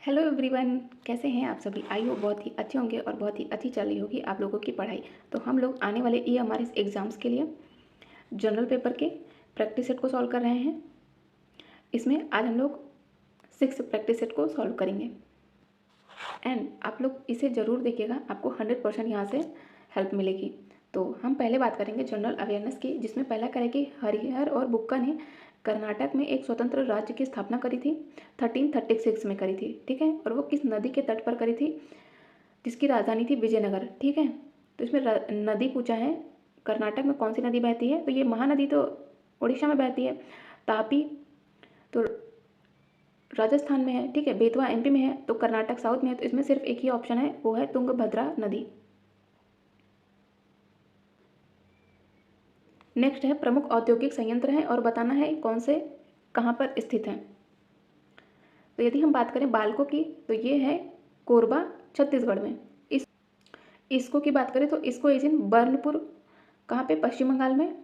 Hello everyone, कैसे हैं आप सभी। आई होप बहुत ही अच्छे होंगे और बहुत ही अच्छी चल रही होगी आप लोगों की पढ़ाई। तो हम लोग आने वाले हमारे एग्ज़ाम्स के लिए जनरल पेपर के प्रैक्टिस सेट को सॉल्व कर रहे हैं। इसमें आज हम लोग 6 प्रैक्टिस सेट को सॉल्व करेंगे एंड आप लोग इसे ज़रूर देखिएगा, आपको 100% यहाँ से हेल्प मिलेगी। तो हम पहले बात करेंगे जनरल अवेयरनेस की, जिसमें पहला करें कि हरिहर और बुक्का ने कर्नाटक में एक स्वतंत्र राज्य की स्थापना करी थी 1336 में करी थी, ठीक है। और वो किस नदी के तट पर करी थी, जिसकी राजधानी थी विजयनगर, ठीक है। तो इसमें नदी पूछा है, कर्नाटक में कौन सी नदी बहती है, तो ये महानदी तो उड़ीसा में बहती है, तापी तो राजस्थान में है, ठीक है, बेतवा एमपी में है, तो कर्नाटक साउथ में है। तो इसमें सिर्फ एक ही ऑप्शन है, वो है तुंगभद्रा नदी। नेक्स्ट है प्रमुख औद्योगिक संयंत्र हैं और बताना है कौन से कहाँ पर स्थित हैं। तो यदि हम बात करें बाल्को की, तो ये है कोरबा छत्तीसगढ़ में। इसको की बात करें तो इसको इज इन बर्नपुर, कहाँ पे, पश्चिम बंगाल में।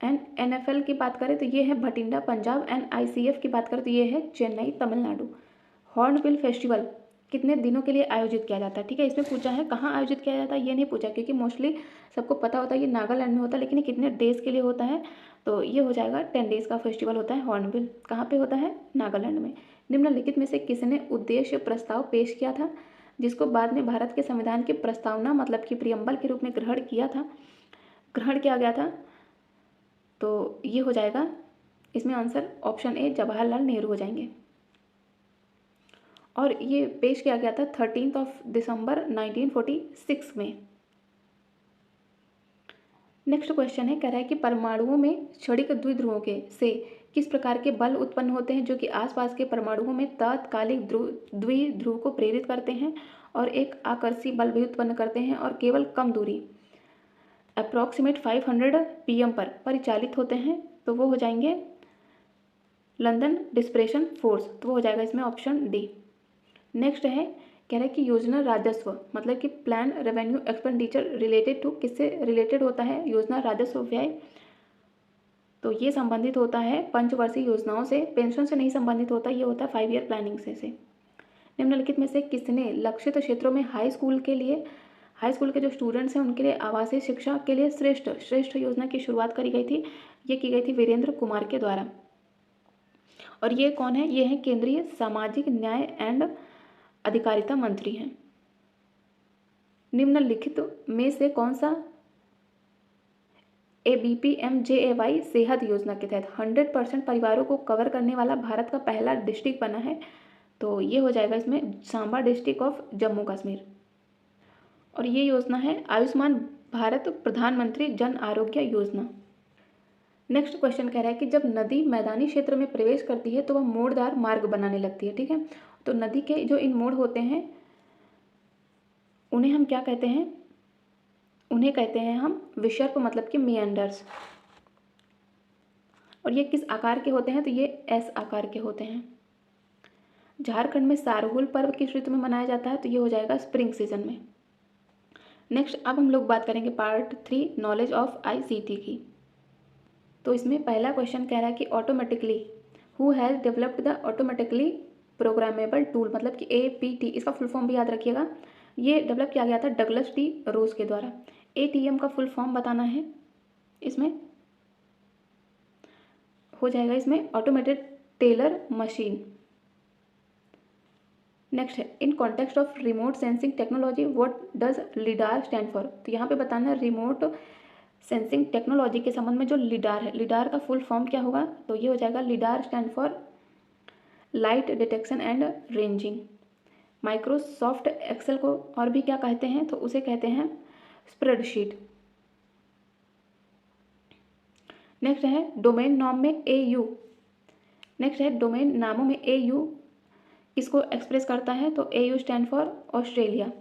एंड एनएफएल की बात करें तो ये है भटिंडा पंजाब। एंड आईसीएफ की बात करें तो ये है चेन्नई तमिलनाडु। हॉर्नबिल फेस्टिवल कितने दिनों के लिए आयोजित किया जाता है, ठीक है। इसमें पूछा है कहाँ आयोजित किया जाता है, ये नहीं पूछा, क्योंकि मोस्टली सबको पता होता है ये नागालैंड में होता है, लेकिन ये कितने डेज के लिए होता है, तो ये हो जाएगा 10 डेज का फेस्टिवल होता है हॉर्नबिल। कहाँ पे होता है, नागालैंड में। निम्नलिखित में से किसने उद्देश्य प्रस्ताव पेश किया था, जिसको बाद में भारत के संविधान की प्रस्तावना मतलब कि प्रियम्बल के रूप में ग्रहण किया गया था। तो ये हो जाएगा इसमें answer option A Jawaharlal Nehru हो जाएंगे। और ये पेश किया गया था 13 दिसंबर 1946 में। नेक्स्ट क्वेश्चन है, कह रहा है कि परमाणुओं में क्षणिक द्विध्रुवों के से किस प्रकार के बल उत्पन्न होते हैं, जो कि आसपास के परमाणुओं में तात्कालिक द्विध्रुव को प्रेरित करते हैं और एक आकर्षी बल भी उत्पन्न करते हैं और केवल कम दूरी अप्रॉक्सीमेट 500 pm पर परिचालित होते हैं। तो वो हो जाएंगे लंदन डिस्प्रेशन फोर्स, तो वो हो जाएगा इसमें ऑप्शन डी। नेक्स्ट है, कह रहा है कि योजना राजस्व मतलब कि plan revenue expenditure related to, किससे रिलेटेड होता है योजना राजस्व व्यय, तो ये संबंधित होता है पंचवर्षीय योजनाओं से, पेंशन से नहीं संबंधित होता, ये होता है 5 ईयर प्लानिंग से। निम्नलिखित में से किसने लक्षित क्षेत्रों में हाई स्कूल के जो स्टूडेंट्स हैं उनके लिए आवासीय शिक्षा के लिए श्रेष्ठ योजना की शुरुआत करी गई थी, ये की गई थी वीरेंद्र कुमार के द्वारा। और ये कौन है, ये है केंद्रीय सामाजिक न्याय एंड अधिकारिता मंत्री हैं। निम्नलिखित में से कौन सा ABPMJAY सेहत योजना के तहत 100% परिवारों को कवर करने वाला भारत का पहला डिस्ट्रिक्ट बना है, तो ये हो जाएगा इसमें सांबा डिस्ट्रिक्ट ऑफ जम्मू कश्मीर। और ये योजना है आयुष्मान भारत प्रधानमंत्री जन आरोग्य योजना। नेक्स्ट क्वेश्चन कह रहा है कि जब नदी मैदानी क्षेत्र में प्रवेश करती है तो वह मोड़दार मार्ग बनाने लगती है, ठीक है। तो नदी के जो इन मोड़ होते हैं उन्हें हम क्या कहते हैं, उन्हें कहते हैं हम विसर्प मतलब कि मिएंडर्स। और ये किस आकार के होते हैं, तो ये एस आकार के होते हैं। झारखंड में सारहुल पर्व किस ऋतु में मनाया जाता है, तो ये हो जाएगा स्प्रिंग सीजन में। नेक्स्ट अब हम लोग बात करेंगे पार्ट 3 नॉलेज ऑफ ICT की। तो इसमें पहला क्वेश्चन कह रहा है कि automatically who has developed the automatically programmable tool मतलब कि APT, इसका फुल फॉर्म भी याद रखिएगा। ये डेवलप किया गया था डगलस टी रोज के द्वारा। ATM का फुल फॉर्म बताना है, इसमें हो जाएगा इसमें ऑटोमेटेड टेलर मशीन। नेक्स्ट है, in context of remote sensing technology what does lidar stand for, तो यहाँ पे बताना है रिमोट सेंसिंग टेक्नोलॉजी के संबंध में जो लिडार है, लिडार का फुल फॉर्म क्या होगा, तो ये हो जाएगा lidar stand for light detection and ranging. Microsoft Excel को और भी क्या कहते हैं, तो उसे कहते हैं स्प्रेडशीट। नेक्स्ट है डोमेन नाम में AU, नेक्स्ट है डोमेन नामों में AU किसको एक्सप्रेस करता है, तो AU स्टैंड फॉर ऑस्ट्रेलिया।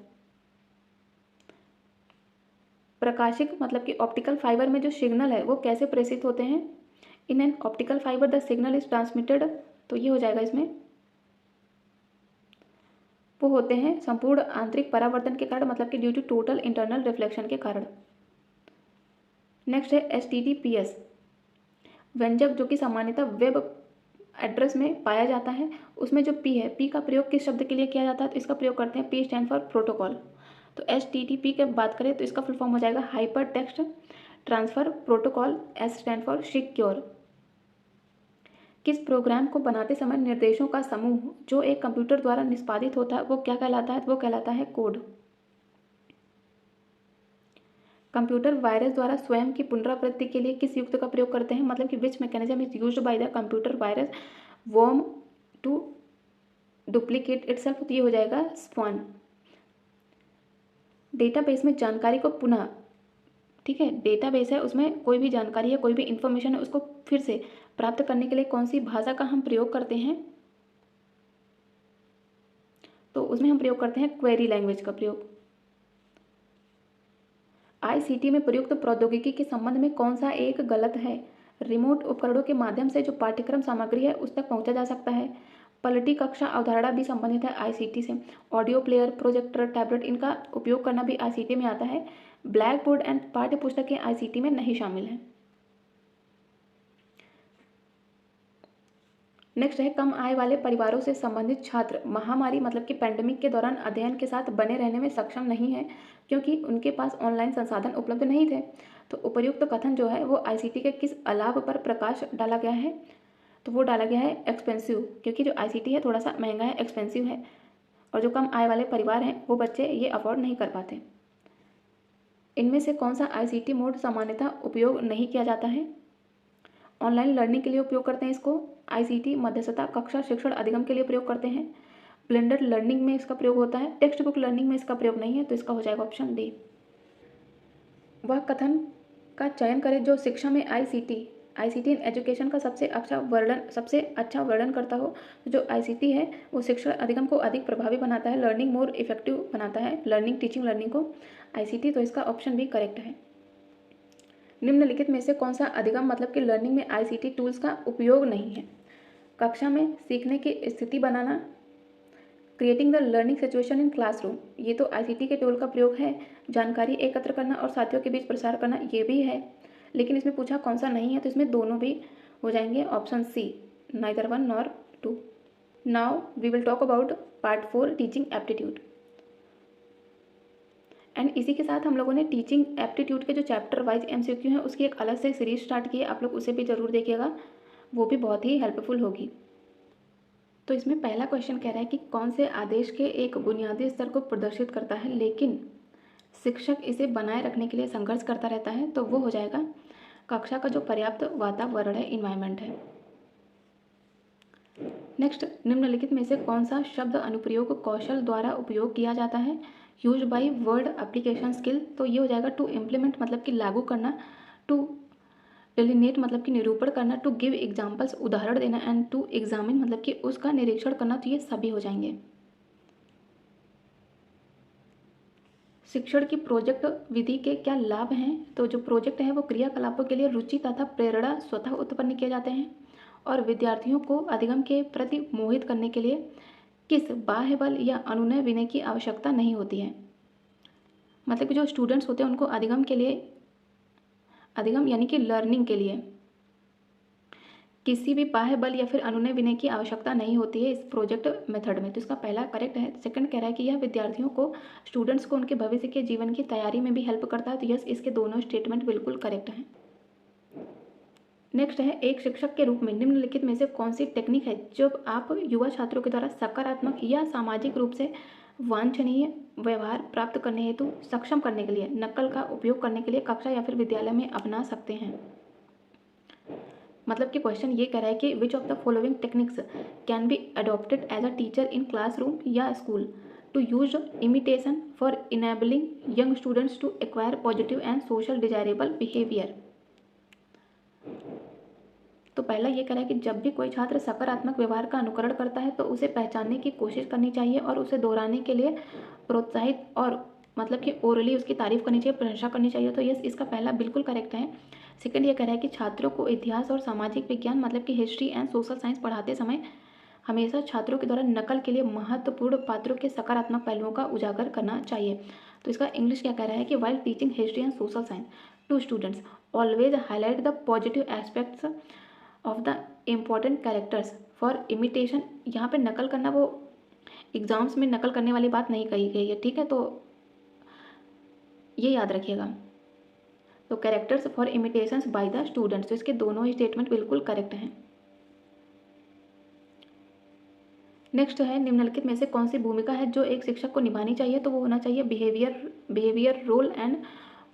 प्रकाशिक मतलब कि ऑप्टिकल फाइबर में जो सिग्नल है वो कैसे प्रेषित होते हैं, in an optical fibre the signal is transmitted, तो ये हो जाएगा इसमें वो होते हैं संपूर्ण आंतरिक परावर्तन के कारण मतलब कि due to total internal reflection के कारण। नेक्स्ट है HTTPS व्यंजक जो कि सामान्यतः वेब एड्रेस में पाया जाता है, उसमें जो पी है, पी का प्रयोग किस शब्द के लिए किया जाता है, तो इसका प्रयोग करते हैं पी स्टैंड फॉर प्रोटोकॉल। तो HTTP की बात करें तो इसका फुल फॉर्म हो जाएगा hyper text transfer protocol, S stand for secure. किस प्रोग्राम को बनाते समय निर्देशों का समूह जो एक कंप्यूटर द्वारा निष्पादित होता है वो क्या कहलाता है, वो कहलाता है कोड। कंप्यूटर वायरस द्वारा स्वयं की पुनरावृत्ति के लिए किस युक्त का प्रयोग करते हैं, मतलब कि which mechanism is used by the computer virus worm to duplicate itself, तो ये हो जाएगा स्पॉन। डेटाबेस में जानकारी को पुनः, ठीक है, डेटाबेस है उसमें कोई भी जानकारी है, कोई भी इंफॉर्मेशन है, उसको फिर से प्राप्त करने के लिए कौन सी भाषा का हम प्रयोग करते हैं, तो उसमें हम प्रयोग करते हैं क्वेरी लैंग्वेज का प्रयोग। ICT में प्रयुक्त प्रौद्योगिकी के संबंध में कौन सा एक गलत है, रिमोट उपकरणों के माध्यम से जो पाठ्यक्रम सामग्री है उस तक पहुंचा जा सकता है। पलटी कक्षा अवधारणा भी संबंधित है ICT से। ऑडियो प्लेयर, प्रोजेक्टर, टैबलेट, इनका उपयोग करना भी ICT में आता है। ब्लैक बोर्ड एंड पाठ्य पुस्तकें ICT में नहीं शामिल हैं। नेक्स्ट है कम आय वाले परिवारों से संबंधित छात्र महामारी मतलब कि पैंडेमिक के दौरान अध्ययन के साथ बने रहने में सक्षम नहीं है क्योंकि उनके पास ऑनलाइन संसाधन उपलब्ध नहीं थे। तो उपर्युक्त कथन जो है वो ICT के किस अलाभ पर प्रकाश डाला गया है, तो वो डाला गया है एक्सपेंसिव, क्योंकि जो ICT है थोड़ा सा महंगा है, एक्सपेंसिव है, और जो कम आय वाले परिवार हैं वो बच्चे ये अफोर्ड नहीं कर पाते। इनमें से कौन सा ICT मोड सामान्यतः उपयोग नहीं किया जाता है, ऑनलाइन लर्निंग के लिए उपयोग करते हैं इसको। ICT मध्यस्थता कक्षा शिक्षण अधिगम के लिए प्रयोग करते हैं। ब्लेंडर लर्निंग में इसका प्रयोग होता है। टेक्स्ट बुक लर्निंग में इसका प्रयोग नहीं है, तो इसका हो जाएगा ऑप्शन डी। वह कथन का चयन करें जो शिक्षा में ICT इन एजुकेशन का सबसे अच्छा वर्णन करता हो। जो ICT है वो शिक्षण अधिगम को अधिक प्रभावी बनाता है, लर्निंग मोर इफेक्टिव बनाता है, टीचिंग लर्निंग को ICT, तो इसका ऑप्शन भी करेक्ट है। निम्नलिखित में से कौन सा अधिगम मतलब कि लर्निंग में ICT टूल्स का उपयोग नहीं है, कक्षा में सीखने की स्थिति बनाना, creating the learning situation in classroom, ये तो ICT के टूल का प्रयोग है। जानकारी एकत्र करना और साथियों के बीच प्रसार करना, ये भी है, लेकिन इसमें पूछा कौन सा नहीं है, तो इसमें दोनों भी हो जाएंगे, option C, neither 1 nor 2। Now we will talk about part 4 teaching aptitude. And इसी के साथ हम लोगों ने टीचिंग एप्टीट्यूड के जो चैप्टर वाइज MCQ हैं उसकी एक अलग से सीरीज स्टार्ट की है, आप लोग उसे भी ज़रूर देखिएगा, वो भी बहुत ही हेल्पफुल होगी। तो इसमें पहला क्वेश्चन कह रहा है कि कौन से आदेश के एक बुनियादी स्तर को प्रदर्शित करता है लेकिन शिक्षक इसे बनाए रखने के लिए संघर्ष करता रहता है, तो वो हो जाएगा कक्षा का जो पर्याप्त वातावरण है, इन्वायरमेंट है। नेक्स्ट, निम्नलिखित में से कौन सा शब्द अनुप्रयोग कौशल द्वारा उपयोग किया जाता है, use by word application skill, तो ये हो जाएगा टू इम्प्लीमेंट मतलब कि लागू करना, टू डिलिनेट मतलब कि निरूपण करना, टू गिव एग्जाम्पल्स उदाहरण देना, एंड टू एग्जामिन मतलब कि उसका निरीक्षण करना, तो ये सभी हो जाएंगे। शिक्षण की प्रोजेक्ट विधि के क्या लाभ हैं, तो जो प्रोजेक्ट है वो क्रियाकलापों के लिए रुचि तथा प्रेरणा स्वतः उत्पन्न किए जाते हैं और विद्यार्थियों को अधिगम के प्रति मोहित करने के लिए किस बाह्य बल या अनुनय विनय की आवश्यकता नहीं होती है, मतलब कि जो स्टूडेंट्स होते हैं उनको अधिगम के लिए, अधिगम यानी कि लर्निंग के लिए किसी भी बाह्य बल या फिर अनुनय विनय की आवश्यकता नहीं होती है इस प्रोजेक्ट मेथड में, तो इसका पहला करेक्ट है। सेकंड कह रहा है कि यह विद्यार्थियों को, स्टूडेंट्स को उनके भविष्य के जीवन की तैयारी में भी हेल्प करता है, तो यस, इसके दोनों स्टेटमेंट बिल्कुल करेक्ट हैं। नेक्स्ट है, एक शिक्षक के रूप में निम्नलिखित में से कौन सी टेक्निक है जब आप युवा छात्रों के द्वारा सकारात्मक या सामाजिक रूप से वांछनीय व्यवहार प्राप्त करने हेतु सक्षम करने के लिए नकल का उपयोग करने के लिए कक्षा या फिर विद्यालय में अपना सकते हैं, मतलब कि क्वेश्चन ये कह रहा है कि which of the following techniques can be adopted as a teacher in classroom या school to use imitation for enabling young students to acquire positive and social desirable behaviour. तो पहला ये कह रहा है कि जब भी कोई छात्र सकारात्मक व्यवहार का अनुकरण करता है तो उसे पहचानने की कोशिश करनी चाहिए और उसे दोहराने के लिए प्रोत्साहित और मतलब कि ओरली उसकी तारीफ करनी चाहिए, प्रशंसा करनी चाहिए, तो यस, इसका पहला बिल्कुल करेक्ट है। सेकंड ये कह रहा है कि छात्रों को इतिहास और सामाजिक विज्ञान मतलब कि हिस्ट्री एंड सोशल साइंस पढ़ाते समय हमेशा छात्रों के द्वारा नकल के लिए महत्वपूर्ण पात्रों के सकारात्मक पहलुओं का उजागर करना चाहिए। तो इसका इंग्लिश क्या कह रहा है कि while teaching history and social science to students always highlight the positive aspects of the important characters for imitation. यहाँ पे नकल करना, वो एग्जाम्स में नकल करने वाली बात नहीं कही गई है, ठीक है, तो ये याद रखिएगा। तो characters for imitations by the students, तो इसके दोनों ही स्टेटमेंट बिल्कुल करेक्ट हैं। नेक्स्ट है, निम्नलिखित में से कौन सी भूमिका है जो एक शिक्षक को निभानी चाहिए, तो वो होना चाहिए behaviour role and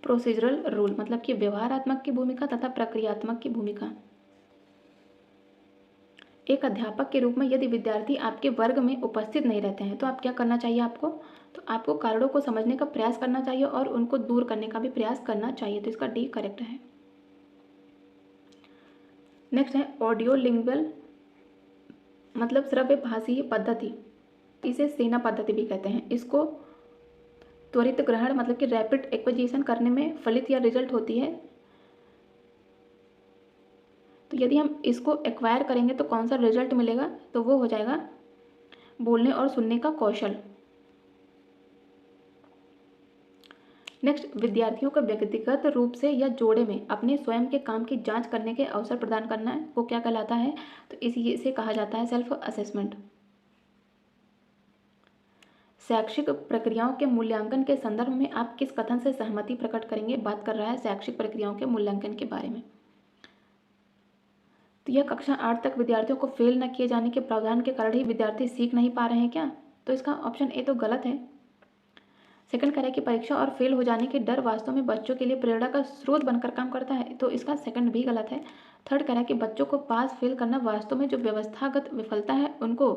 procedural role, मतलब कि व्यवहारात्मक की भूमिका तथा प्रक्रियात्मक की भूमिका। एक अध्यापक के रूप में यदि विद्यार्थी आपके वर्ग में उपस्थित नहीं रहते हैं तो आप क्या करना चाहिए आपको, तो आपको कारणों को समझने का प्रयास करना चाहिए और उनको दूर करने का भी प्रयास करना चाहिए, तो इसका डी करेक्ट है। नेक्स्ट है ऑडियो लिंगुअल, मतलब श्रव्य भाषीय पद्धति, इसे सेना पद्धति भी कहते हैं। इसको त्वरित ग्रहण मतलब कि रैपिड एक्विजिशन करने में फलित या रिजल्ट होती है। तो यदि हम इसको एक्वायर करेंगे तो कौन सा रिजल्ट मिलेगा, तो वो हो जाएगा बोलने और सुनने का कौशल। नेक्स्ट, विद्यार्थियों को व्यक्तिगत रूप से या जोड़े में अपने स्वयं के काम की जांच करने के अवसर प्रदान करना है, वो क्या कहलाता है, तो इसे कहा जाता है सेल्फ असेसमेंट। शैक्षिक प्रक्रियाओं के मूल्यांकन के संदर्भ में आप किस कथन से सहमति प्रकट करेंगे, बात कर रहा है शैक्षिक प्रक्रियाओं के मूल्यांकन के बारे में। तो यह कक्षा 8 तक विद्यार्थियों को फेल न किए जाने के प्रावधान के कारण ही विद्यार्थी सीख नहीं पा रहे हैं क्या, तो इसका ऑप्शन ए तो गलत है। सेकंड कह रहा है कि परीक्षा और फेल हो जाने के डर वास्तव में बच्चों के लिए प्रेरणा का स्रोत बनकर काम करता है, तो इसका सेकंड भी गलत है। थर्ड कह रहा है कि बच्चों को पास फेल करना वास्तव में जो व्यवस्थागत विफलता है उनको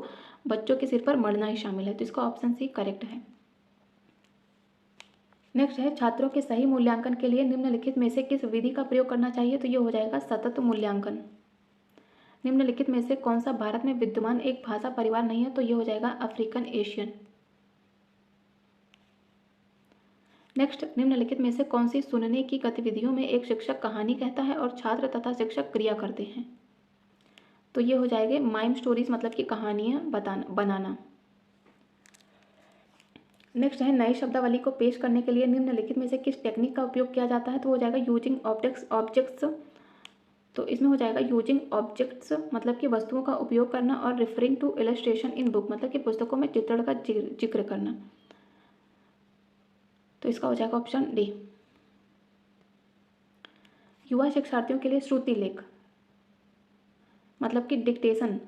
बच्चों के सिर पर मढ़ना ही शामिल है, तो इसका ऑप्शन सी करेक्ट है। नेक्स्ट है, छात्रों के सही मूल्यांकन के लिए निम्नलिखित में से किस विधि का प्रयोग करना चाहिए, तो ये हो जाएगा सतत मूल्यांकन। निम्नलिखित में से कौन सा भारत में विद्यमान एक भाषा परिवार नहीं है, तो ये हो जाएगा अफ्रीकन एशियन। नेक्स्ट, निम्नलिखित में से कौन सी सुनने की गतिविधियों में एक शिक्षक कहानी कहता है और छात्र तथा शिक्षक क्रिया करते हैं, तो ये हो जाएंगे माइम स्टोरीज, मतलब कि कहानियाँ बनाना। नेक्स्ट है, नई शब्दावली को पेश करने के लिए निम्नलिखित में से किस टेक्निक का उपयोग किया जाता है, तो हो जाएगा यूजिंग ऑब्जेक्ट्स। तो इसमें हो जाएगा यूजिंग ऑब्जेक्ट्स मतलब कि वस्तुओं का उपयोग करना, और referring to illustration in book मतलब कि पुस्तकों में चित्रण का जिक्र करना, तो इसका हो जाएगा ऑप्शन डी। युवा शिक्षार्थियों के लिए श्रुति लेख मतलब कि डिक्टेशन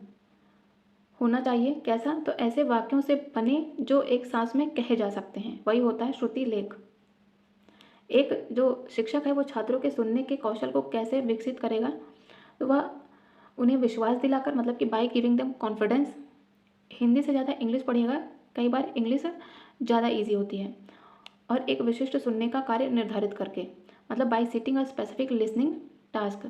होना चाहिए, कैसा, तो ऐसे वाक्यों से बने जो एक सांस में कहे जा सकते हैं, वही होता है श्रुति लेख। एक जो शिक्षक है वो छात्रों के सुनने के कौशल को कैसे विकसित करेगा, तो वह उन्हें विश्वास दिलाकर, मतलब कि by giving them confidence. Hindi से ज़्यादा इंग्लिश पढ़िएगा, कई बार इंग्लिश ज़्यादा ईजी होती है। और एक विशिष्ट सुनने का कार्य निर्धारित करके, मतलब bye sitting a specific listening task,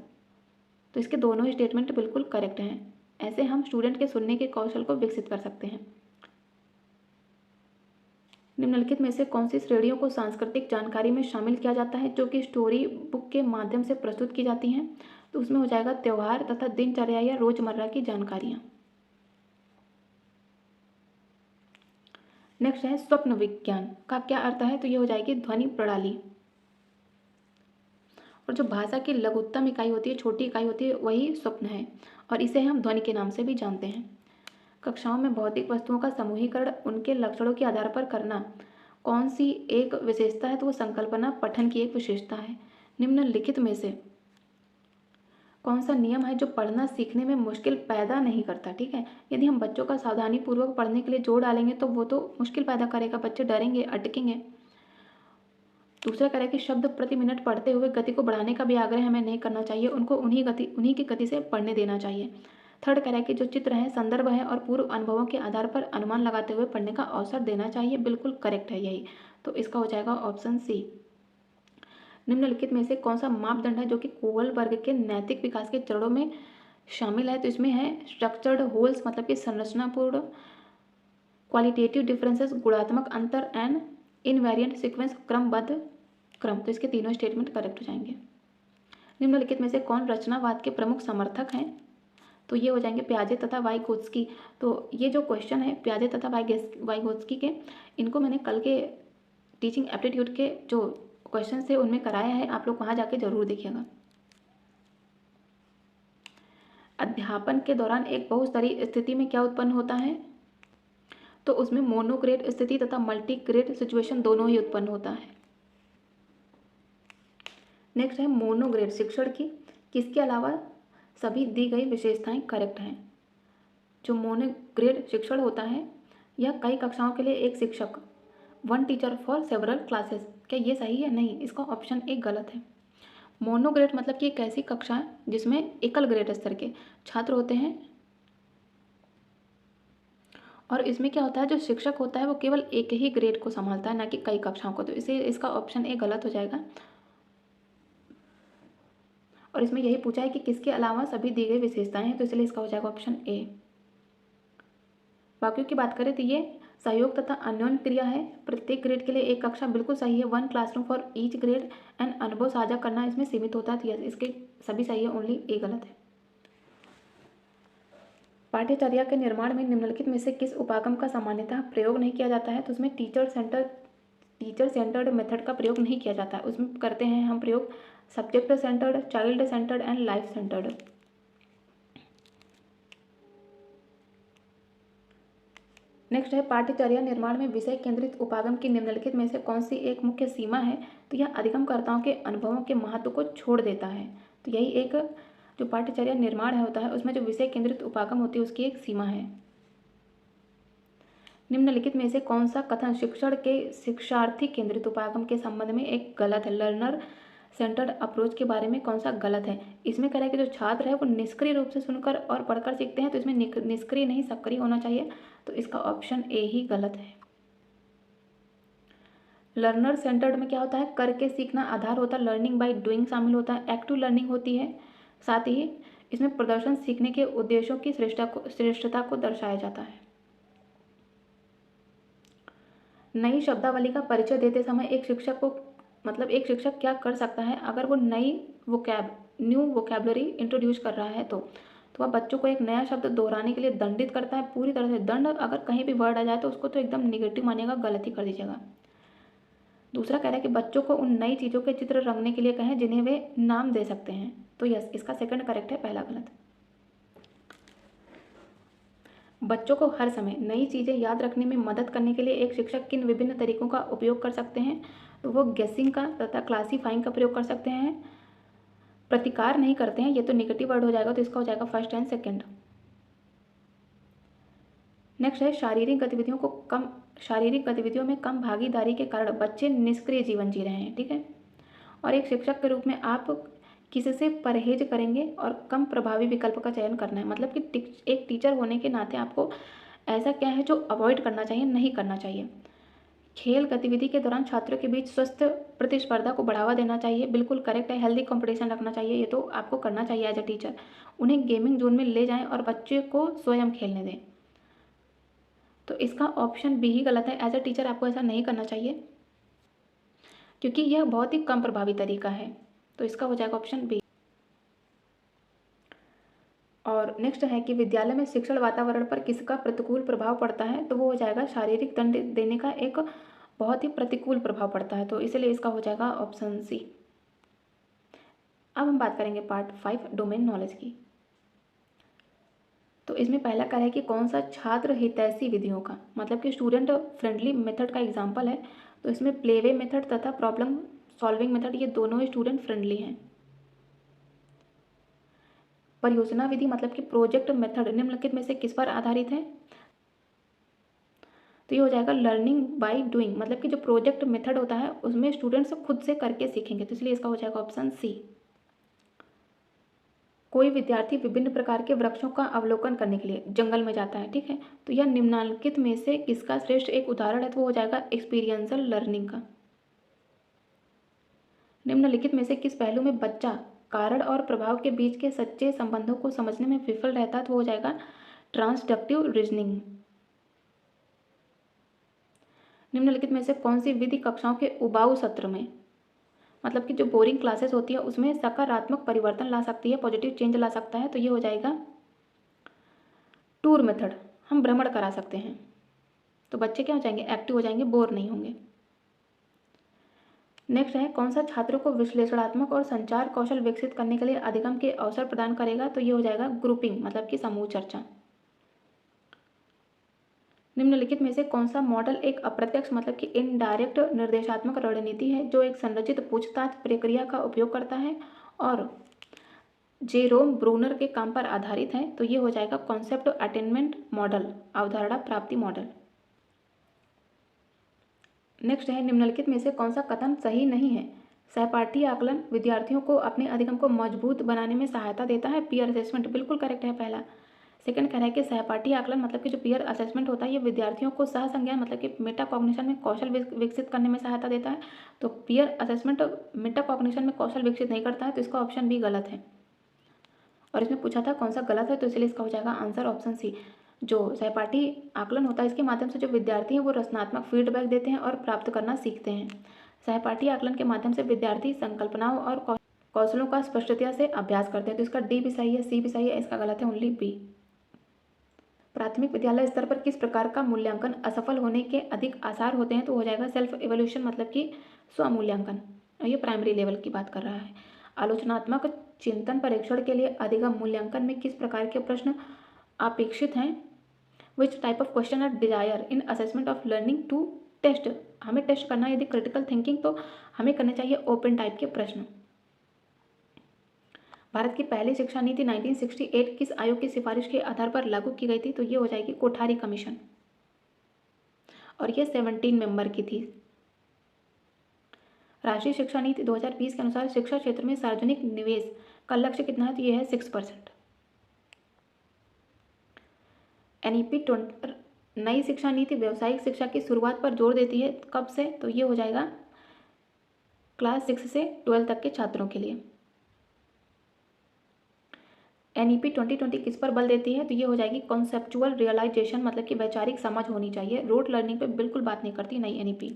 तो इसके दोनों स्टेटमेंट बिल्कुल करेक्ट हैं। ऐसे हम स्टूडेंट के सुनने के कौशल को विकसित कर सकते हैं। निम्नलिखित में से कौन सी श्रेणियों को सांस्कृतिक जानकारी में शामिल किया जाता है जो कि स्टोरी बुक के माध्यम से प्रस्तुत की जाती हैं, तो उसमें हो जाएगा त्यौहार तथा दिनचर्या या रोजमर्रा की जानकारियाँ। नेक्स्ट है, स्वप्न विज्ञान का क्या अर्थ है, तो ये हो जाएगी ध्वनि प्रणाली। और जो भाषा की लघुत्तम इकाई होती है, छोटी इकाई होती है, वही स्वप्न है, और इसे हम ध्वनि के नाम से भी जानते हैं। कक्षाओं में भौतिक वस्तुओं का समूहीकरण उनके लक्षणों के आधार पर करना कौन सी एक विशेषता है, तो वो संकल्पना पठन की एक विशेषता है। निम्नलिखित में से कौन सा नियम है जो पढ़ना सीखने में मुश्किल पैदा नहीं करता, ठीक है। यदि हम बच्चों का सावधानीपूर्वक पढ़ने के लिए जोर डालेंगे तो वो तो मुश्किल पैदा करेगा, बच्चे डरेंगे, अटकेंगे। दूसरा कह रहा है कि शब्द प्रति मिनट पढ़ते हुए गति को बढ़ाने का भी आग्रह हमें नहीं करना चाहिए, उनको उन्हीं की गति से पढ़ने देना चाहिए। थर्ड कह रहा है कि जो चित्र है, संदर्भ है और पूर्व अनुभवों के आधार पर अनुमान लगाते हुए पढ़ने का अवसर देना चाहिए, बिल्कुल करेक्ट है यही, तो इसका हो जाएगा ऑप्शन सी। निम्नलिखित में से कौन सा मापदंड है जो कि कोहलबर्ग के नैतिक विकास के चरणों में शामिल है, तो इसमें है स्ट्रक्चर्ड होल्स मतलब कि संरचनापूर्ण, क्वालिटेटिव डिफरेंसेस गुणात्मक अंतर, एंड इनवेरिएंट सीक्वेंस क्रमबद्ध क्रम, तो इसके तीनों स्टेटमेंट करेक्ट हो जाएंगे। निम्नलिखित में से कौन रचनावाद के प्रमुख समर्थक हैं, तो ये हो जाएंगे प्याजे तथा वाइगोत्स्की। तो ये जो क्वेश्चन है प्याजे तथा वाइगोत्स्की के, इनको मैंने कल के टीचिंग एप्टीट्यूड के जो क्वेश्चन थे उनमें कराया है, आप लोग वहाँ जाके जरूर देखिएगा। अध्यापन के दौरान एक बहुस्तरीय स्थिति में क्या उत्पन्न होता है, तो उसमें मोनोग्रेड स्थिति तथा मल्टीग्रेड सिचुएशन दोनों ही उत्पन्न होता है। नेक्स्ट है मोनोग्रेड शिक्षण की किसके अलावा सभी दी गई विशेषताएं करेक्ट हैं। जो मोनोग्रेड शिक्षण होता है यह कई कक्षाओं के लिए एक शिक्षक, one teacher for several classes, क्या ये सही है? नहीं, इसका ऑप्शन एक गलत है। मोनोग्रेड मतलब कि एक ऐसी कक्षा है जिसमें एकल ग्रेड स्तर के छात्र होते हैं और इसमें क्या होता है, जो शिक्षक होता है वो केवल एक ही ग्रेड को संभालता है, ना कि कई कक्षाओं को, तो इसे इसका ऑप्शन ए गलत हो जाएगा। और इसमें यही पूछा है कि किसके अलावा सभी दी गई विशेषताएं हैं, तो इसलिए इसका हो जाएगा ऑप्शन ए। बाकियों की बात करें तो ये सहयोग तथा अन्योन्य क्रिया है। प्रत्येक ग्रेड के लिए एक कक्षा बिल्कुल सही है, one classroom for each grade and अनुभव साझा करना इसमें सीमित होता है, तो इसके सभी सही है, ओनली ए गलत है। पाठ्यचर्या के निर्माण में निम्नलिखित में से किस उपागम का सामान्यतः प्रयोग नहीं किया जाता है, तो उसमें टीचर सेंटर्ड मेथड का प्रयोग नहीं किया जाता है। उसमें करते हैं हम प्रयोग subject centred, child centred and life centred. Next है पाठ्यचर्या निर्माण में विषय केंद्रित उपागम की निम्नलिखित में से कौन सी एक मुख्य सीमा है, तो यह अधिगमकर्ताओं के अनुभवों के महत्व को छोड़ देता है। तो यही एक जो पाठ्यचर्या निर्माण होता है उसमें जो विषय केंद्रित उपागम होती है उसकी एक सीमा है। निम्नलिखित में से कौन सा कथन शिक्षण के शिक्षार्थी केंद्रित उपागम के संबंध में एक गलत है, लर्नर सेंटर्ड अप्रोच के बारे में कौन सा गलत है। इसमें कह रहा है कि जो छात्र है वो निष्क्रिय रूप से सुनकर और पढ़कर सीखते हैं, तो इसमें निष्क्रिय नहीं सक्रिय होना चाहिए, तो इसका ऑप्शन ए ही गलत है। लर्नर सेंटर्ड में क्या होता है, करके सीखना आधार होता है, लर्निंग बाय डूइंग शामिल होता है, एक्टिव लर्निंग होती है, साथ ही इसमें प्रदर्शन सीखने के उद्देश्यों की श्रेष्ठता को दर्शाया जाता है। नई शब्दावली का परिचय देते समय एक शिक्षक क्या कर सकता है अगर वो न्यू वोकैबलरी इंट्रोड्यूस कर रहा है, तो वह बच्चों को एक नया शब्द दोहराने के लिए दंडित करता है पूरी तरह से। दंड अगर कहीं भी वर्ड आ जाए तो उसको तो एकदम निगेटिव मानेगा, गलत ही कर दीजिएगा। दूसरा कह रहा है कि बच्चों को उन नई चीज़ों के चित्र रंगने के लिए कहें जिन्हें वे नाम दे सकते हैं, तो यस, इसका सेकंड करेक्ट है, पहला गलत। बच्चों को हर समय नई चीज़ें याद रखने में मदद करने के लिए एक शिक्षक किन विभिन्न तरीकों का उपयोग कर सकते हैं, तो वो गेसिंग का तथा क्लासीफाइंग का प्रयोग कर सकते हैं। प्रतिकार नहीं करते हैं, ये तो निगेटिव वर्ड हो जाएगा, तो इसका हो जाएगा फर्स्ट एंड सेकंड। नेक्स्ट है शारीरिक गतिविधियों में कम भागीदारी के कारण बच्चे निष्क्रिय जीवन जी रहे हैं, ठीक है। और एक शिक्षक के रूप में आप किससे परहेज करेंगे और कम प्रभावी विकल्प का चयन करना है, मतलब कि एक टीचर होने के नाते आपको ऐसा क्या है जो अवॉइड करना चाहिए, नहीं करना चाहिए। खेल गतिविधि के दौरान छात्रों के बीच स्वस्थ प्रतिस्पर्धा को बढ़ावा देना चाहिए, बिल्कुल करेक्ट है। हेल्दी कंपटीशन रखना चाहिए, ये तो आपको करना चाहिए एज अ टीचर। उन्हें गेमिंग जोन में ले जाएं और बच्चे को स्वयं खेलने दें, तो इसका ऑप्शन बी ही गलत है। एज अ टीचर आपको ऐसा नहीं करना चाहिए क्योंकि यह बहुत ही कम प्रभावी तरीका है, तो इसका हो जाएगा ऑप्शन बी। और नेक्स्ट है कि विद्यालय में शिक्षण वातावरण पर किसका प्रतिकूल प्रभाव पड़ता है, तो वो हो जाएगा शारीरिक दंड देने का एक बहुत ही प्रतिकूल प्रभाव पड़ता है, तो इसलिए इसका हो जाएगा ऑप्शन सी। अब हम बात करेंगे पार्ट 5 डोमेन नॉलेज की। तो इसमें पहला कार्य है कि कौन सा छात्र हितैषी विधियों का, मतलब कि स्टूडेंट फ्रेंडली मेथड का एग्जाम्पल है, तो इसमें प्लेवे मेथड तथा प्रॉब्लम सॉल्विंग मेथड ये दोनों ही स्टूडेंट फ्रेंडली हैं। परियोजना विधि मतलब कि प्रोजेक्ट मेथड निम्नलिखित में से किस पर आधारित है, तो ये हो जाएगा लर्निंग बाय डूइंग, मतलब कि जो प्रोजेक्ट मेथड होता है उसमें स्टूडेंट्स खुद से करके सीखेंगे, तो इसलिए इसका हो जाएगा ऑप्शन सी। कोई विद्यार्थी विभिन्न प्रकार के वृक्षों का अवलोकन करने के लिए जंगल में जाता है, ठीक है, तो यह निम्नलिखित में से किसका श्रेष्ठ एक उदाहरण है, तो वो हो जाएगा एक्सपीरियंशियल लर्निंग का। निम्नलिखित में से किस पहलू में बच्चा कारण और प्रभाव के बीच के सच्चे संबंधों को समझने में विफल रहता है, तो हो जाएगा ट्रांसडक्टिव रीजनिंग। निम्नलिखित में से कौन सी विधि कक्षाओं के उबाऊ सत्र में, मतलब कि जो बोरिंग क्लासेस होती है उसमें सकारात्मक परिवर्तन ला सकती है, पॉजिटिव चेंज ला सकता है, तो ये हो जाएगा टूर मेथड। हम भ्रमण करा सकते हैं तो बच्चे क्या हो जाएंगे, एक्टिव हो जाएंगे, बोर नहीं होंगे। नेक्स्ट है कौन सा छात्रों को विश्लेषणात्मक और संचार कौशल विकसित करने के लिए अधिगम के अवसर प्रदान करेगा, तो ये हो जाएगा ग्रुपिंग मतलब कि समूह चर्चा। निम्नलिखित में से कौन सा मॉडल एक अप्रत्यक्ष मतलब कि इनडायरेक्ट निर्देशात्मक रणनीति है जो एक संरचित पूछताछ प्रक्रिया का उपयोग करता है और जेरोम ब्रूनर के काम पर आधारित है, तो ये हो जाएगा कॉन्सेप्ट अटेनमेंट मॉडल, अवधारणा प्राप्ति मॉडल। नेक्स्ट है निम्नलिखित में से कौन सा कथन सही नहीं है। सहपाठी आकलन विद्यार्थियों को अपने अधिगम को मजबूत बनाने में सहायता देता है। पीयर असेसमेंट बिल्कुल करेक्ट है पहला। सेकंड कह रहा है कि सहपाठी आकलन मतलब कि जो पीयर असेसमेंट होता है ये विद्यार्थियों को सह संज्ञान मतलब कि मेटा कॉग्निशन में कौशल विकसित करने में सहायता देता है। तो पीयर असेसमेंट मेटा कॉग्निशन में कौशल विकसित नहीं करता है, तो इसका ऑप्शन बी गलत है। और इसमें पूछा था कौन सा गलत है, तो इसलिए इसका हो जाएगा आंसर ऑप्शन सी। जो सहपाठी आकलन होता है इसके माध्यम से जो विद्यार्थी हैं वो रचनात्मक फीडबैक देते हैं और प्राप्त करना सीखते हैं। सहपाठी आकलन के माध्यम से विद्यार्थी संकल्पनाओं और कौशलों का स्पष्टता से अभ्यास करते हैं, तो इसका डी भी सही है, सी भी सही है, इसका गलत है ओनली बी। प्राथमिक विद्यालय स्तर पर किस प्रकार का मूल्यांकन असफल होने के अधिक आसार होते हैं, तो हो जाएगा सेल्फ इवोल्यूशन मतलब कि स्वमूल्यांकन। ये प्राइमरी लेवल की बात कर रहा है। आलोचनात्मक चिंतन परीक्षण के लिए अधिगम मूल्यांकन में किस प्रकार के प्रश्न अपेक्षित हैं। Which type of question are desire in assessment of learning to test. हमें टेस्ट करना है यदि क्रिटिकल थिंकिंग, तो हमें करने चाहिए ओपन टाइप के प्रश्न। भारत की पहली शिक्षा नीति 1968 किस आयोग की सिफारिश के आधार पर लागू की गई थी, तो ये हो जाएगी कोठारी कमीशन और ये 17 मेंबर की थी। राष्ट्रीय शिक्षा नीति 2020 के अनुसार शिक्षा क्षेत्र में सार्वजनिक निवेश का लक्ष्य कितना है, तो ये है 6%। एनईपी नई शिक्षा नीति व्यावसायिक शिक्षा की शुरुआत पर जोर देती है, कब से, तो ये हो जाएगा क्लास 6 से 12 तक के छात्रों के लिए। एनईपी 2020 किस पर बल देती है, तो ये हो जाएगी कॉन्सेप्चुअल रियलाइजेशन मतलब कि वैचारिक समझ होनी चाहिए। रोट लर्निंग पे बिल्कुल बात नहीं करती नई एनईपी।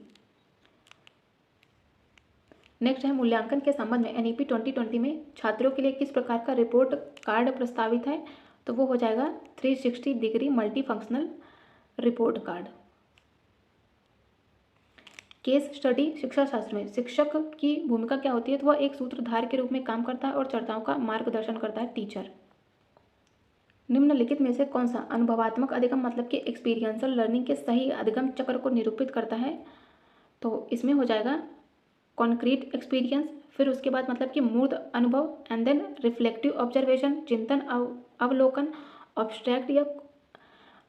नेक्स्ट है मूल्यांकन के संबंध में एनईपी 2020 में छात्रों के लिए किस प्रकार का रिपोर्ट कार्ड प्रस्तावित है, तो वो हो जाएगा 360 degree multi functional report card. Case study शिक्षा शास्त्र में शिक्षक की भूमिका क्या होती है, तो वह एक सूत्रधार के रूप में काम करता है और चर्चाओं का मार्गदर्शन करता है, टीचर। निम्नलिखित में से कौन सा अनुभवात्मक अधिगम मतलब कि एक्सपीरियंशियल लर्निंग के सही अधिगम चक्र को निरूपित करता है, तो इसमें हो जाएगा कॉन्क्रीट एक्सपीरियंस, फिर उसके बाद मतलब कि मूर्त अनुभव एंड देन रिफ्लेक्टिव ऑब्जर्वेशन चिंतन अवलोकन,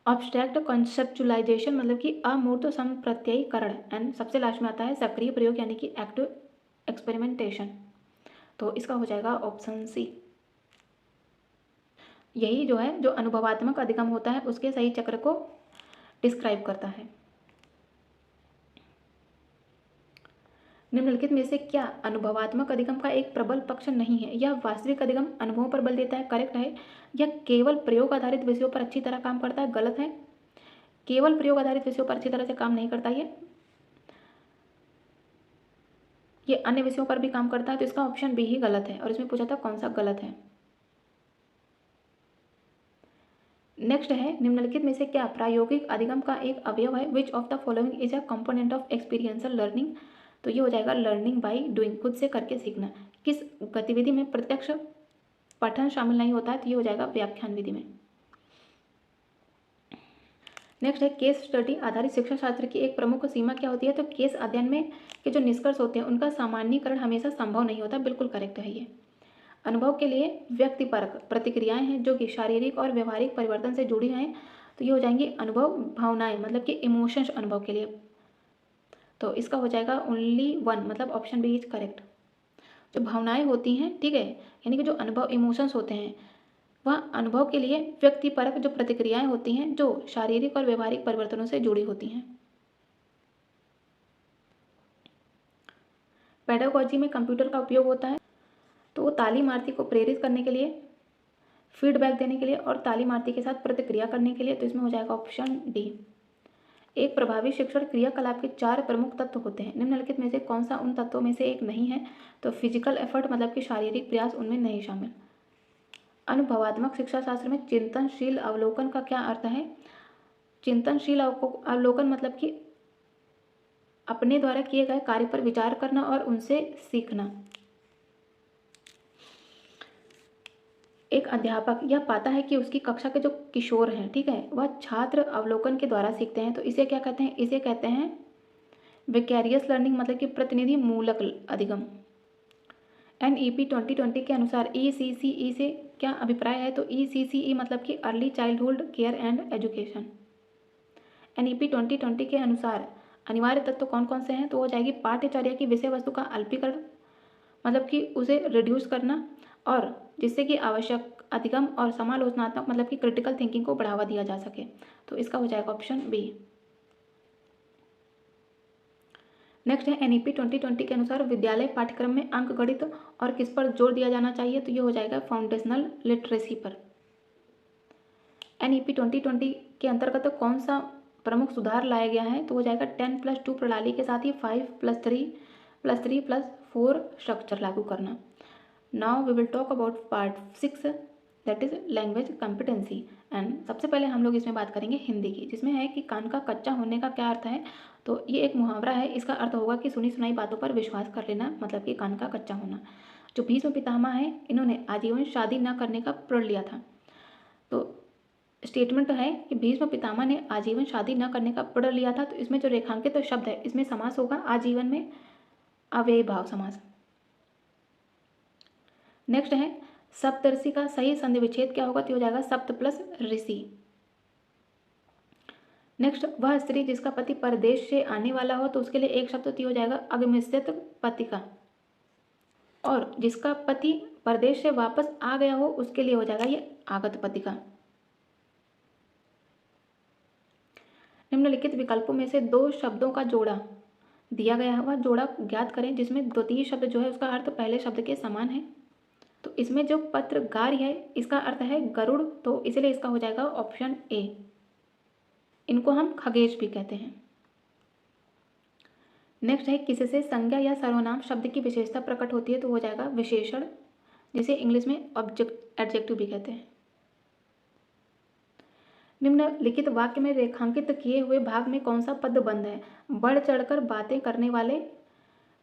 ऑब्स्ट्रैक्ट कॉन्सेप्चुलाइजेशन मतलब कि अमूर्त संप्रत्ययीकरण एंड सबसे लास्ट में आता है सक्रिय प्रयोग यानी कि एक्टिव एक्सपेरिमेंटेशन। तो इसका हो जाएगा ऑप्शन सी। यही जो है जो अनुभवात्मक अधिगम होता है उसके सही चक्र को डिस्क्राइब करता है। निम्नलिखित में से क्या अनुभवात्मक अधिगम का एक प्रबल पक्ष नहीं है। यह वास्तविक अधिगम अनुभवों पर बल देता है, करेक्ट है। यह केवल प्रयोग आधारित विषयों पर अच्छी तरह काम करता है, गलत है। केवल प्रयोग आधारित विषयों पर अच्छी तरह से काम नहीं करता ये अन्य विषयों पर भी काम करता है, तो इसका ऑप्शन बी ही गलत है। और इसमें पूछा था कौन सा गलत है। नेक्स्ट है निम्नलिखित में से क्या प्रायोगिक अधिगम का एक अवयव है। विच of the following is a component of experiential learning, तो ये हो जाएगा लर्निंग बाय डूइंग, खुद से करके सीखना। किस गतिविधि में प्रत्यक्ष पठन शामिल नहीं होता है, तो ये हो जाएगा व्याख्यान विधि में। नेक्स्ट है केस स्टडी आधारित शिक्षा शास्त्र की एक प्रमुख सीमा क्या होती है, तो केस अध्ययन में के जो निष्कर्ष होते हैं उनका सामान्यीकरण हमेशा संभव नहीं होता, बिल्कुल करेक्ट है ये। अनुभव के लिए व्यक्तिपरक प्रतिक्रियाएं हैं जो कि शारीरिक और व्यवहारिक परिवर्तन से जुड़ी हैं, तो ये हो जाएंगी अनुभव भावनाएं मतलब कि इमोशंस अनुभव के लिए। तो इसका हो जाएगा ओनली वन मतलब ऑप्शन बी इज करेक्ट। जो भावनाएं होती हैं, ठीक है, यानी कि जो अनुभव इमोशंस होते हैं वह अनुभव के लिए व्यक्तिपरक जो प्रतिक्रियाएं होती हैं जो शारीरिक और व्यवहारिक परिवर्तनों से जुड़ी होती हैं। पेडागोजी में कंप्यूटर का उपयोग होता है, तो वो तालीमार्थी को प्रेरित करने के लिए, फीडबैक देने के लिए और तालीमार्थी के साथ प्रतिक्रिया करने के लिए, तो इसमें हो जाएगा ऑप्शन डी। एक प्रभावी शिक्षण क्रियाकलाप के 4 प्रमुख तत्व होते हैं। निम्नलिखित में से कौन सा उन तत्वों में से एक नहीं है, तो फिजिकल एफर्ट मतलब कि शारीरिक प्रयास उनमें नहीं शामिल। अनुभवात्मक शिक्षा शास्त्र में चिंतनशील अवलोकन का क्या अर्थ है। चिंतनशील अवलोकन मतलब कि अपने द्वारा किए गए कार्य पर विचार करना और उनसे सीखना। एक अध्यापक यह पाता है कि उसकी कक्षा के जो किशोर हैं, ठीक है, वह छात्र अवलोकन के द्वारा सीखते हैं, तो इसे क्या कहते हैं? इसे कहते हैं विकैरियस लर्निंग, मतलब कि प्रतिनिधि मूलक अधिगम। NEP 2020 के अनुसार ECCE से क्या अभिप्राय है? तो ECCE मतलब कि early childhood care and education. NEP 2020 के अनुसार अनिवार्य तत्व कौन कौन से हैं? तो हो जाएगी पाठ्यचर्या की विषय वस्तु का अल्पीकरण, मतलब कि उसे रिड्यूस करना, और जिससे कि आवश्यक अधिगम और समालोचनात्मक मतलब कि क्रिटिकल थिंकिंग को बढ़ावा दिया जा सके। तो इसका हो जाएगा ऑप्शन बी। नेक्स्ट है NEP 2020 के अनुसार विद्यालय पाठ्यक्रम में अंकगणित और किस पर जोर दिया जाना चाहिए? तो ये हो जाएगा फाउंडेशनल लिटरेसी पर। NEP 2020 के अंतर्गत कौन सा प्रमुख सुधार लाया गया है? तो हो जाएगा 10+2 प्रणाली के साथ ही 5+3+3+4 स्ट्रक्चर लागू करना। Now we will talk about part 6 that is language competency. And सबसे पहले हम लोग इसमें बात करेंगे हिंदी की, जिसमें है कि कान का कच्चा होने का क्या अर्थ है? तो ये एक मुहावरा है, इसका अर्थ होगा कि सुनी सुनाई बातों पर विश्वास कर लेना, मतलब कि कान का कच्चा होना। जो भीष्म पितामह है, इन्होंने आजीवन शादी न करने का प्रण लिया था। तो स्टेटमेंट है कि भीष्म पितामह ने आजीवन शादी न करने का प्रण लिया था। तो इसमें जो रेखांकित तो शब्द है, इसमें समास होगा आजीवन में अव्ययी भाव समास। नेक्स्ट है सप्तऋषि का सही संधि विच्छेद क्या होगा? तो हो जाएगा सप्त प्लस ऋषि। नेक्स्ट, वह स्त्री जिसका पति परदेश से आने वाला हो, तो उसके लिए एक शब्द तो हो जाएगा अगमस्यत पतिका, और जिसका पति परदेश से वापस आ गया हो उसके लिए हो जाएगा ये आगत पतिका। निम्नलिखित विकल्पों में से दो शब्दों का जोड़ा दिया गया है, वह जोड़ा ज्ञात करें जिसमें द्वितीय शब्द जो है उसका अर्थ पहले शब्द के समान है। तो इसमें जो पत्रगार है इसका अर्थ है गरुड़, तो इसलिए इसका हो जाएगा ऑप्शन ए। इनको हम खगेश भी कहते हैं। नेक्स्ट है किससे संज्ञा या सर्वनाम शब्द की विशेषता प्रकट होती है? तो हो जाएगा विशेषण, जिसे इंग्लिश में एडजेक्टिव भी कहते हैं। निम्नलिखित वाक्य में रेखांकित किए हुए भाग में कौन सा पद बंद है? बढ़ चढ़कर बातें करने वाले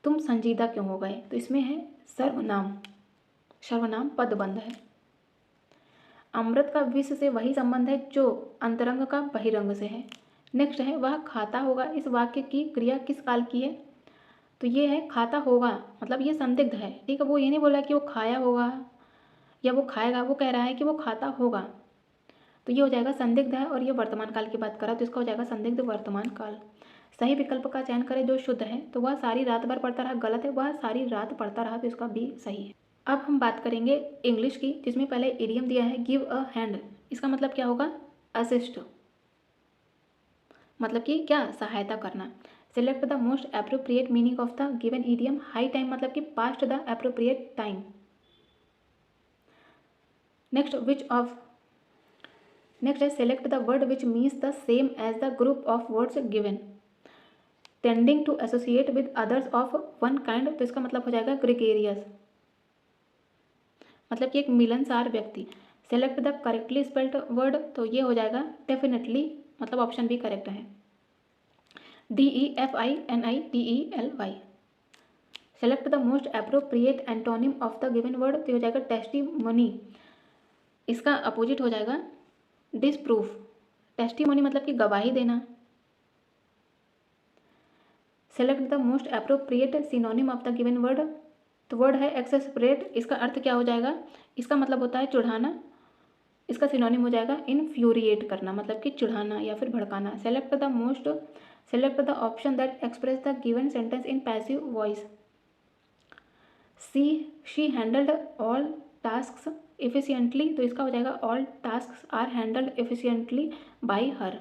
तुम संजीदा क्यों हो गए? तो इसमें है सर्वनाम, सर्वनाम पद बंद है। अमृत का विष से वही संबंध है जो अंतरंग का बहिरंग से है। नेक्स्ट है वह खाता होगा, इस वाक्य की क्रिया किस काल की है? तो ये है खाता होगा, मतलब ये संदिग्ध है, ठीक है, वो ये नहीं बोला कि वो खाया होगा या वो खाएगा, वो कह रहा है कि वो खाता होगा। तो ये हो जाएगा संदिग्ध है, और ये वर्तमान काल की बात करा, तो इसका हो जाएगा संदिग्ध वर्तमान काल। सही विकल्प का चयन करें जो शुद्ध है। तो वह सारी रात भर पढ़ता रहा, गलत है, वह सारी रात पढ़ता रहा, तो इसका भी सही है। अब हम बात करेंगे इंग्लिश की, जिसमें पहले इडियम दिया है गिव अ हैंड। इसका मतलब क्या होगा? असिस्ट, मतलब कि क्या? सहायता करना। Select the most appropriate meaning of the given idiom. High time मतलब कि past the appropriate time. Next है select the word which means the same as the group of words given tending to associate with others of one kind. तो इसका मतलब हो जाएगा gregarious, मतलब कि एक मिलनसार व्यक्ति। Select the correctly spelled word. तो ये हो जाएगा डेफिनेटली, मतलब ऑप्शन भी करेक्ट है, DEFINITELY। Select the most appropriate antonym of the given word. तो हो जाएगा टेस्टिमोनी, इसका अपोजिट हो जाएगा डिसप्रूफ। टेस्टिमोनी मतलब कि गवाही देना। Select the most appropriate synonym of the given word. तो वर्ड है एक्सेसपरेट, इसका अर्थ क्या हो जाएगा? इसका मतलब होता है चिढ़ाना, इसका सिनोनिम हो जाएगा इन्फ्यूरिएट करना, मतलब कि चिढ़ाना या फिर भड़काना। Select the option that express the given sentence in passive voice. She handled all tasks efficiently. तो इसका हो जाएगा all tasks are handled efficiently by her.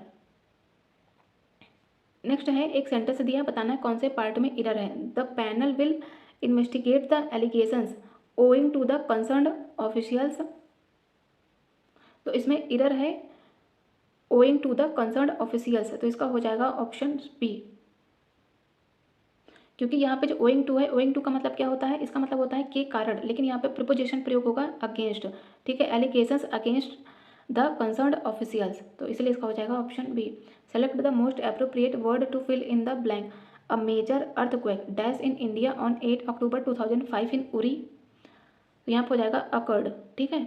Next है एक सेंटेंस दिया, बताना है कौन से पार्ट में एरर है। The panel will investigate the allegations owing to the concerned officials. तो इसमें एरर है owing to the concerned officials, तो इसका हो जाएगा ऑप्शन बी। क्योंकि यहाँ पे जो ओइंग टू है, ओइंग टू का मतलब क्या होता है? इसका मतलब होता है के कारण, लेकिन यहाँ पे प्रीपोजिशन प्रयोग होगा अगेंस्ट, ठीक है, allegations against the concerned officials, तो इसलिए इसका हो जाएगा option B. Select the most appropriate word to fill in the blank. A major earthquake dash in India on 8 October 2005 in Uri, तो यहाँ पर हो जाएगा अकर्ड, ठीक है।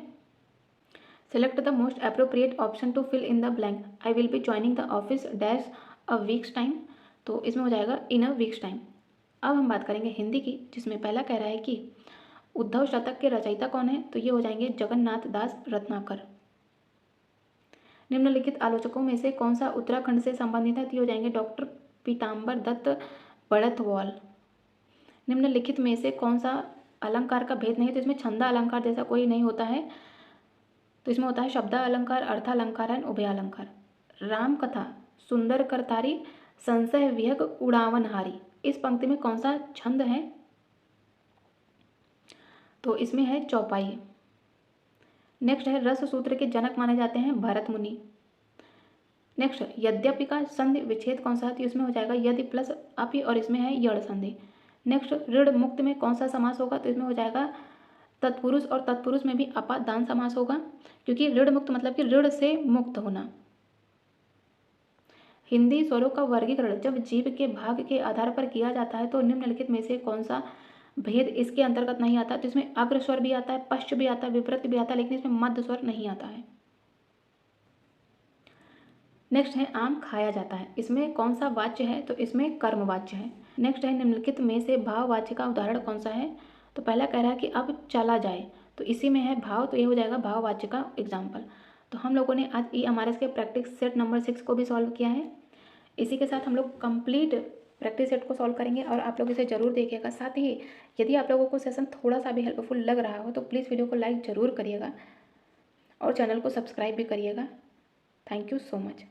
Select the most appropriate option to fill in the blank, I will be joining the office dash a weeks time, तो इसमें हो जाएगा इन अ वीक्स टाइम। अब हम बात करेंगे हिंदी की, जिसमें पहला कह रहा है कि उद्धव शतक के रचयिता कौन है, तो ये हो जाएंगे जगन्नाथ दास रत्नाकर। निम्नलिखित आलोचकों में से कौन सा उत्तराखंड से संबंधित है, तो ये हो जाएंगे डॉक्टर पीताम्बर दत्त बड़थवाल। निम्नलिखित में से कौन सा अलंकार का भेद नहीं है, तो इसमें छंदा अलंकार जैसा कोई नहीं होता है, तो इसमें होता है शब्दा अलंकार, अर्थालंकार एंड उभयालंकार। राम कथा सुंदर करतारी संशय विहग उड़ावनहारी, इस पंक्ति में कौन सा छंद है, तो इसमें है चौपाई। नेक्स्ट है रस सूत्र के जनक माने जाते हैं भरत मुनि। नेक्स्ट यद्यपि का संधि विच्छेद कौन सा है, तो इसमें हो जाएगा यदि प्लस अपि, और इसमें है यड़ संधि। नेक्स्ट ऋण मुक्त में कौन सा समास होगा, तो इसमें हो जाएगा तत्पुरुष, और तत्पुरुष में भी अपादान समास होगा, क्योंकि ऋण मुक्त मतलब कि ऋण से मुक्त होना। हिंदी स्वरों का वर्गीकरण जब जीव के भाग के आधार पर किया जाता है तो निम्नलिखित में से कौन सा भेद इसके अंतर्गत नहीं आता, तो इसमें अग्र स्वर भी आता है, पश्च भी आता है, विपरीत भी आता है, लेकिन इसमें मध्य स्वर नहीं आता है। नेक्स्ट है आम खाया जाता है, इसमें कौन सा वाच्य है, तो इसमें कर्म वाच्य है। नेक्स्ट है निम्नलिखित में से भाव वाच्य का उदाहरण कौन सा है, तो पहला कह रहा है कि अब चला जाए, तो इसी में है भाव, तो ये हो जाएगा भाव वाच्य का एग्जाम्पल। तो हम लोगों ने आज EMRS के प्रैक्टिस सेट नंबर 6 को भी सॉल्व किया है। इसी के साथ हम लोग कंप्लीट प्रैक्टिस सेट को सॉल्व करेंगे और आप लोग इसे ज़रूर देखिएगा। साथ ही यदि आप लोगों को सेशन थोड़ा सा भी हेल्पफुल लग रहा हो तो प्लीज़ वीडियो को लाइक ज़रूर करिएगा और चैनल को सब्सक्राइब भी करिएगा। Thank you so much.